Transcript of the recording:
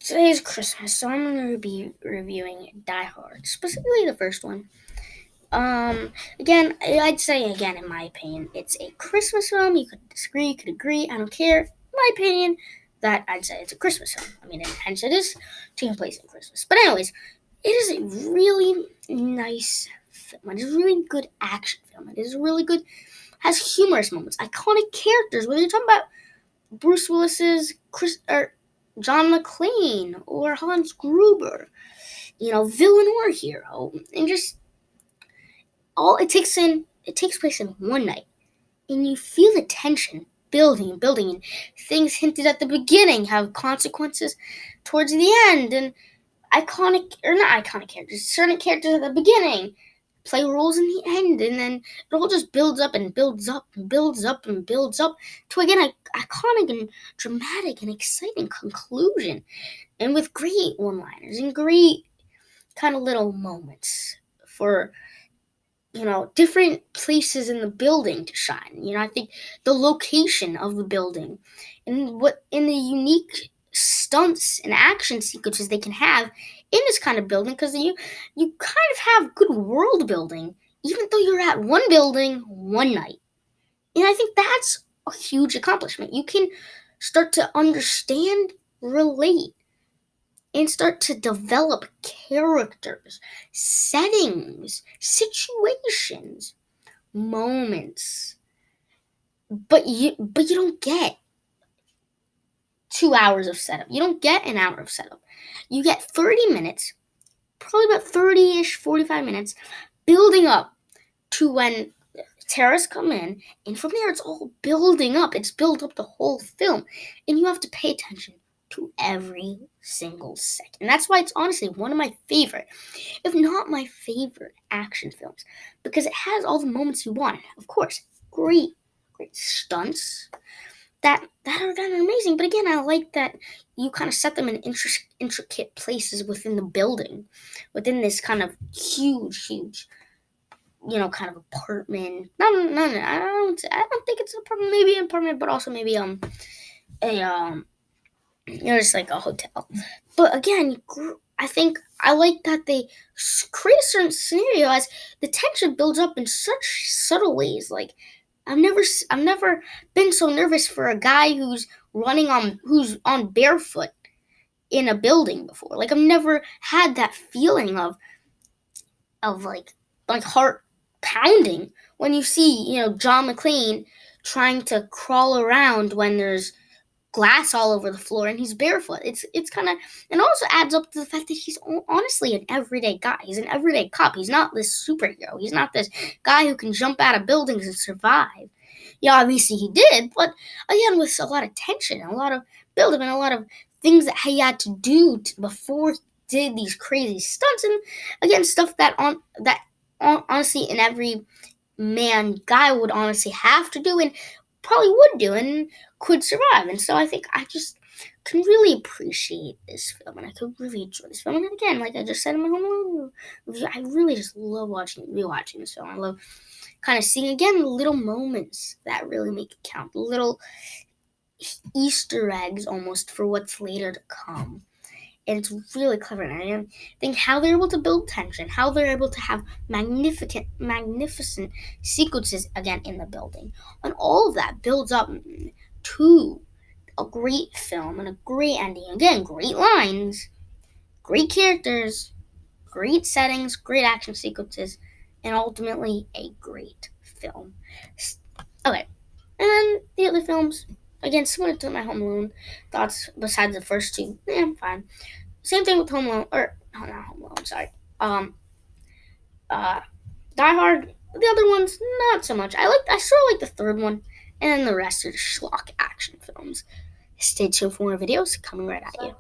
Today's Christmas, so I'm going to be reviewing Die Hard, specifically the first one. Again, I'd say, again, in my opinion, it's a Christmas film. You could disagree, you could agree, I don't care. In my opinion, that I'd say it's a Christmas film. I mean, hence it is taking place in Christmas. But anyways, it is a really nice film. It is a really good action film. It is really good, has humorous moments, iconic characters, whether you're talking about Bruce Willis's John McClane or Hans Gruber, villain or hero, and just all it takes place in one night, and you feel the tension building and building, and things hinted at the beginning have consequences towards the end, and not iconic characters, certain characters at the beginning play roles in the end, and then it all just builds up and builds up and builds up and builds up to again an iconic and dramatic and exciting conclusion, and with great one-liners and great kind of little moments for different places in the building to shine. I think the location of the building and what in the unique stunts and action sequences they can have in this kind of building, because you kind of have good world building even though you're at one building one night. And I think that's a huge accomplishment. You can start to understand, relate, and start to develop characters, settings, situations, moments. But you don't get 2 hours of setup. You don't get an hour of setup. You get 30 minutes, probably about 30-ish, 45 minutes, building up to when terrorists come in, and from there it's all building up. It's built up the whole film, and you have to pay attention to every single second. And that's why it's honestly one of my favorite, if not my favorite, action films, because it has all the moments you want. Of course, great stunts that are done amazing. But again, I like that you kind of set them in intricate places within the building, within this kind of huge, kind of apartment. No, I don't think it's an apartment. Maybe an apartment, but also maybe just like a hotel. But again, I think I like that they create a certain scenario as the tension builds up in such subtle ways. Like I've never been so nervous for a guy who's on barefoot in a building before. Like I've never had that feeling of like heart pounding when you see John McClane trying to crawl around when there's glass all over the floor and he's barefoot. It's kind of, and also adds up to the fact that he's honestly an everyday guy. He's an everyday cop. He's not this superhero. He's not this guy who can jump out of buildings and survive. Yeah, obviously he did, but again, with a lot of tension and a lot of build-up and a lot of things that he had to do before he did these crazy stunts, and again, stuff that honestly an every man guy would honestly have to do and probably would do and could survive. And so I think I just can really appreciate this film, and I could really enjoy this film. And again, like I just said in my Home Alone review, I really just love rewatching this film. I love kind of seeing again the little moments that really make it count, the little Easter eggs almost for what's later to come. And it's really clever. And I think how they're able to build tension, how they're able to have magnificent sequences again in the building. And all of that builds up to a great film and a great ending. Again, great lines, great characters, great settings, great action sequences, and ultimately a great film. Okay, and then the other films, again, similar to my Home Alone thoughts besides the first two, fine. Same thing with Home Alone, not Home Alone, sorry. Die Hard, the other ones, not so much. I sort of like the third one, and then the rest are schlock action films. Stay tuned for more videos coming right at you.